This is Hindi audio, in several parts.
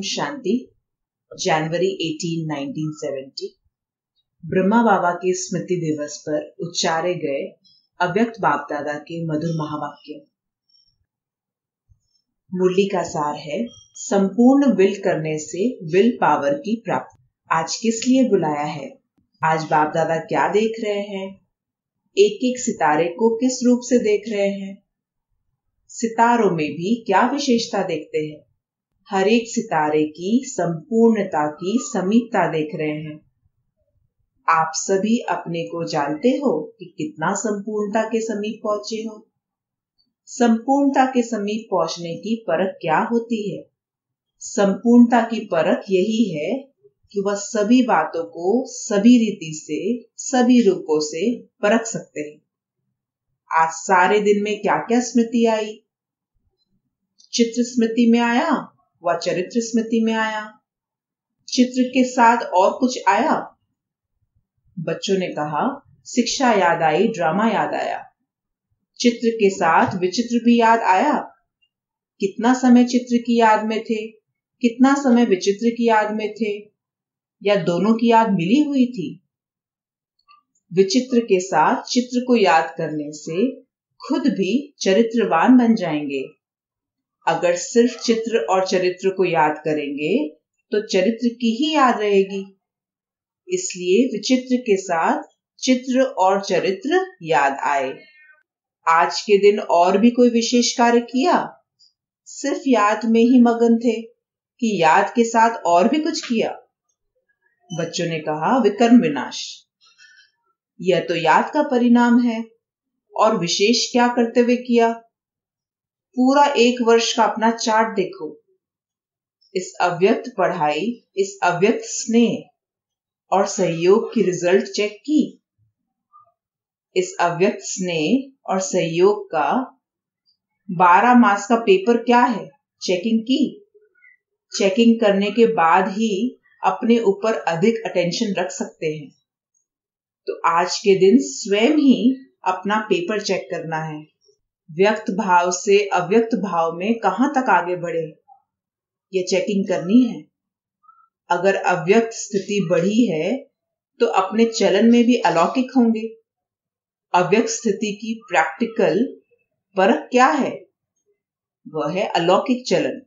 शांति। जनवरी 18, 1970 ब्रह्मा बाबा के स्मृति दिवस पर उच्चारे गए अव्यक्त बाप दादा के मधुर महावाक्य। मुरली का सार है, संपूर्ण विल करने से विल पावर की प्राप्ति। आज किस लिए बुलाया है? आज बाप दादा क्या देख रहे हैं? एक एक सितारे को किस रूप से देख रहे हैं? सितारों में भी क्या विशेषता देखते हैं? हर एक सितारे की संपूर्णता की समीपता देख रहे हैं। आप सभी अपने को जानते हो कि कितना संपूर्णता के समीप पहुंचे हो। संपूर्णता के समीप पहुंचने की परख क्या होती है? संपूर्णता की परख यही है कि वह सभी बातों को सभी रीति से, सभी रूपों से परख सकते हैं। आज सारे दिन में क्या क्या स्मृति आई? चित्र स्मृति में आया व चरित्र स्मृति में आया। चित्र के साथ और कुछ आया? बच्चों ने कहा शिक्षा याद आई, ड्रामा याद आया। चित्र के साथ विचित्र भी याद आया। कितना समय चित्र की याद में थे, कितना समय विचित्र की याद में थे, या दोनों की याद मिली हुई थी? विचित्र के साथ चित्र को याद करने से खुद भी चरित्रवान बन जाएंगे। अगर सिर्फ चित्र और चरित्र को याद करेंगे तो चरित्र की ही याद रहेगी। इसलिए विचित्र के साथ चित्र और चरित्र याद आए। आज के दिन और भी कोई विशेष कार्य किया? सिर्फ याद में ही मगन थे कि याद के साथ और भी कुछ किया? बच्चों ने कहा विकर्म विनाश। यह तो याद का परिणाम है। और विशेष क्या करते हुए किया? पूरा एक वर्ष का अपना चार्ट देखो। इस अव्यक्त पढ़ाई, इस अव्यक्त स्नेह और सहयोग की रिजल्ट चेक की। इस अव्यक्त स्नेह और सहयोग का 12 मास का पेपर क्या है, चेकिंग की। चेकिंग करने के बाद ही अपने ऊपर अधिक अटेंशन रख सकते हैं। तो आज के दिन स्वयं ही अपना पेपर चेक करना है। व्यक्त भाव से अव्यक्त भाव में कहां तक आगे बढ़े, ये चेकिंग करनी है। अगर अव्यक्त स्थिति बढ़ी है तो अपने चलन में भी अलौकिक होंगे। अव्यक्त स्थिति की प्रैक्टिकल परख क्या है? वह है अलौकिक चलन।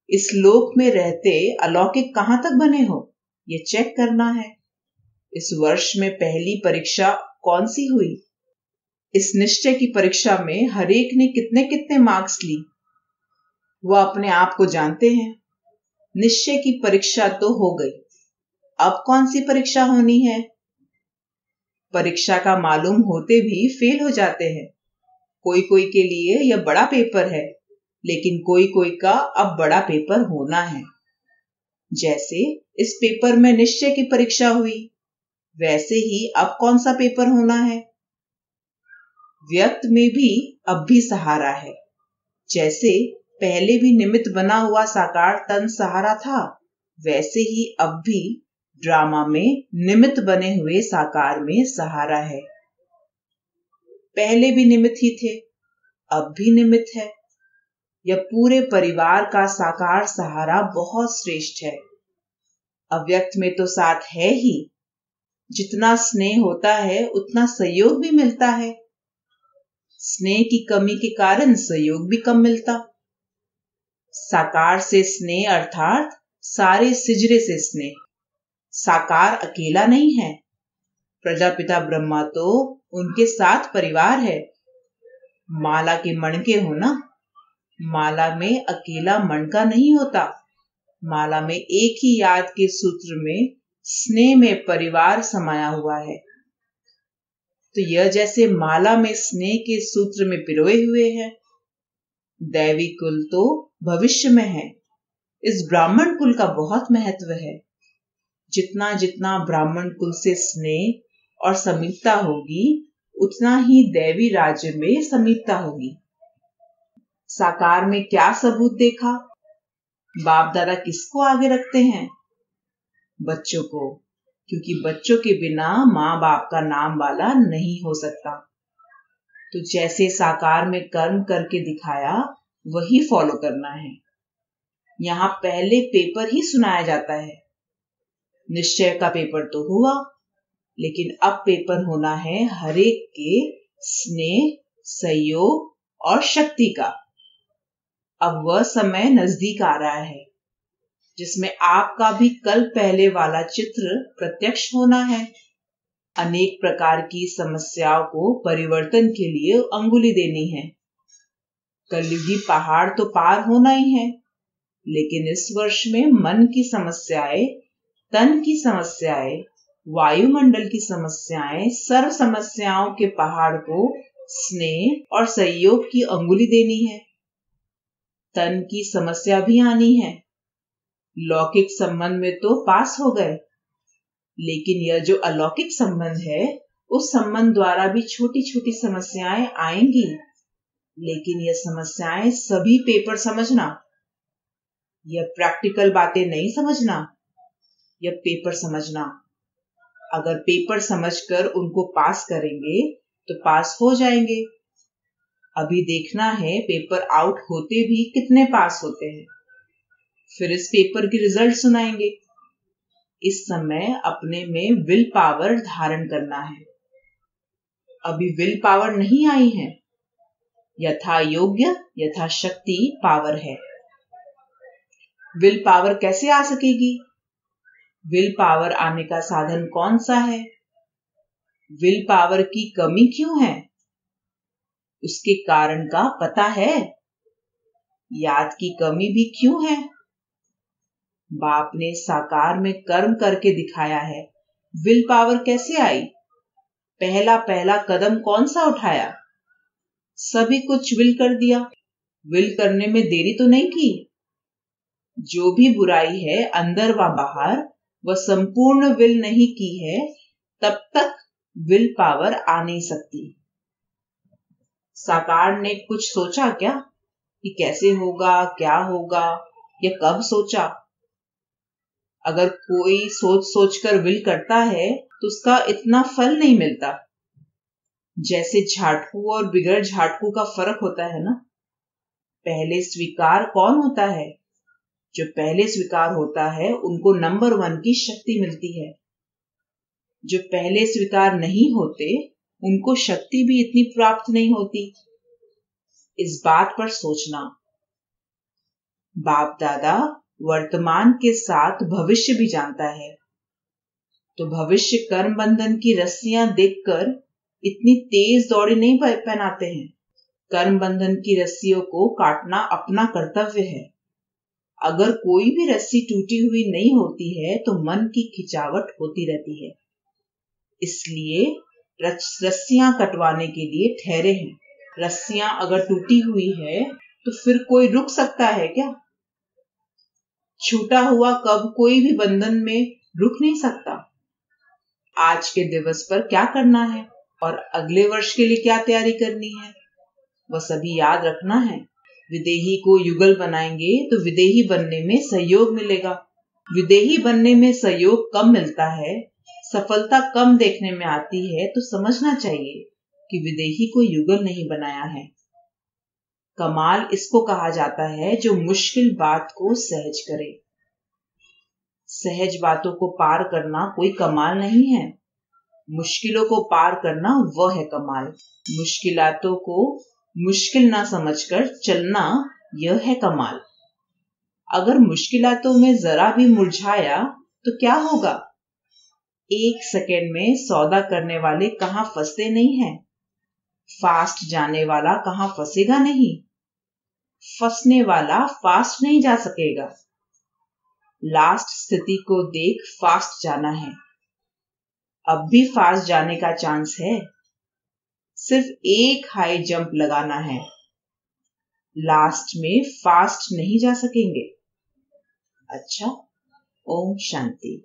इस लोक में रहते अलौकिक कहां तक बने हो, ये चेक करना है। इस वर्ष में पहली परीक्षा कौन सी हुई? इस निश्चय की परीक्षा में हरेक ने कितने कितने मार्क्स ली, वह अपने आप को जानते हैं। निश्चय की परीक्षा तो हो गई, अब कौन सी परीक्षा होनी है? परीक्षा का मालूम होते भी फेल हो जाते हैं। कोई कोई के लिए यह बड़ा पेपर है, लेकिन कोई कोई का अब बड़ा पेपर होना है। जैसे इस पेपर में निश्चय की परीक्षा हुई, वैसे ही अब कौन सा पेपर होना है? व्यक्त में भी अब भी सहारा है। जैसे पहले भी निमित्त बना हुआ साकार तन सहारा था, वैसे ही अब भी ड्रामा में निमित्त बने हुए साकार में सहारा है। पहले भी निमित्त ही थे, अब भी निमित्त है। यह पूरे परिवार का साकार सहारा बहुत श्रेष्ठ है। अव्यक्त में तो साथ है ही। जितना स्नेह होता है उतना सहयोग भी मिलता है। स्नेह की कमी के कारण सहयोग भी कम मिलता। साकार से स्नेह अर्थात सारे सिजरे से स्नेह। साकार अकेला नहीं है। प्रजापिता ब्रह्मा तो उनके साथ परिवार है। माला के मणके हो ना, माला में अकेला मणका नहीं होता। माला में एक ही याद के सूत्र में स्नेह में परिवार समाया हुआ है। तो यह जैसे माला में स्नेह के सूत्र में पिरोए हुए है। दैवी कुल तो भविष्य में है। इस ब्राह्मण कुल का बहुत महत्व है। जितना जितना ब्राह्मण कुल से स्नेह और समीपता होगी, उतना ही दैवी राज्य में समीपता होगी। साकार में क्या सबूत देखा? बाप दादा किसको आगे रखते हैं? बच्चों को, क्योंकि बच्चों के बिना माँ बाप का नाम वाला नहीं हो सकता। तो जैसे साकार में कर्म करके दिखाया, वही फॉलो करना है। यहाँ पहले पेपर ही सुनाया जाता है। निश्चय का पेपर तो हुआ, लेकिन अब पेपर होना है हरेक के स्नेह, सहयोग और शक्ति का। अब वह समय नजदीक आ रहा है जिसमें आपका भी कल पहले वाला चित्र प्रत्यक्ष होना है। अनेक प्रकार की समस्याओं को परिवर्तन के लिए अंगुली देनी है। कलयुगी पहाड़ तो पार होना ही है, लेकिन इस वर्ष में मन की समस्याएं, तन की समस्याएं, वायुमंडल की समस्याएं, सर्व समस्याओं के पहाड़ को स्नेह और सहयोग की अंगुली देनी है। तन की समस्या भी आनी है। लौकिक संबंध में तो पास हो गए, लेकिन यह जो अलौकिक संबंध है, उस संबंध द्वारा भी छोटी छोटी समस्याएं आएंगी। लेकिन यह समस्याएं सभी पेपर समझना, यह प्रैक्टिकल बातें नहीं समझना, यह पेपर समझना। अगर पेपर समझकर उनको पास करेंगे तो पास हो जाएंगे। अभी देखना है पेपर आउट होते भी कितने पास होते हैं, फिर इस पेपर की रिजल्ट सुनाएंगे। इस समय अपने में विल पावर धारण करना है। अभी विल पावर नहीं आई है, यथा योग्य यथा शक्ति पावर है। विल पावर कैसे आ सकेगी? विल पावर आने का साधन कौन सा है? विल पावर की कमी क्यों है? उसके कारण का पता है? याद की कमी भी क्यों है? बाप ने साकार में कर्म करके दिखाया है। विल पावर कैसे आई? पहला पहला कदम कौन सा उठाया? सभी कुछ विल कर दिया। विल करने में देरी तो नहीं की। जो भी बुराई है अंदर व बाहर, वह संपूर्ण विल नहीं की है, तब तक विल पावर आ नहीं सकती। साकार ने कुछ सोचा क्या कि कैसे होगा, क्या होगा, या कब सोचा? अगर कोई सोच सोचकर विल करता है तो उसका इतना फल नहीं मिलता। जैसे झाटकू और बिगड़ झाटकू का फर्क होता है ना। पहले स्वीकार कौन होता है? जो पहले स्वीकार होता है उनको नंबर 1 की शक्ति मिलती है। जो पहले स्वीकार नहीं होते उनको शक्ति भी इतनी प्राप्त नहीं होती। इस बात पर सोचना। बाप दादा वर्तमान के साथ भविष्य भी जानता है, तो भविष्य कर्म बंधन की रस्सियां देखकर इतनी तेज दौड़ी नहीं पहनाते हैं। कर्म बंधन की रस्सियों को काटना अपना कर्तव्य है। अगर कोई भी रस्सी टूटी हुई नहीं होती है तो मन की खिंचावट होती रहती है। इसलिए रस्सियां कटवाने के लिए ठहरे हैं। रस्सियां अगर टूटी हुई है तो फिर कोई रुक सकता है क्या? छूटा हुआ कब कोई भी बंधन में रुक नहीं सकता। आज के दिवस पर क्या करना है और अगले वर्ष के लिए क्या तैयारी करनी है, वह सभी याद रखना है। विदेही को युगल बनाएंगे तो विदेही बनने में सहयोग मिलेगा। विदेही बनने में सहयोग कम मिलता है, सफलता कम देखने में आती है, तो समझना चाहिए कि विदेही को युगल नहीं बनाया है। कमाल इसको कहा जाता है जो मुश्किल बात को सहज करे। सहज बातों को पार करना कोई कमाल नहीं है, मुश्किलों को पार करना वह है कमाल। मुश्किलातों को मुश्किल ना समझकर चलना, यह है कमाल। अगर मुश्किलातों में जरा भी मुरझाया तो क्या होगा? 1 सेकेंड में सौदा करने वाले कहां फंसते नहीं हैं। फास्ट जाने वाला कहां फंसेगा नहीं। फंसने वाला फास्ट नहीं जा सकेगा। लास्ट स्थिति को देख फास्ट जाना है। अब भी फास्ट जाने का चांस है। सिर्फ एक हाई जंप लगाना है। लास्ट में फास्ट नहीं जा सकेंगे। अच्छा, ओम शांति।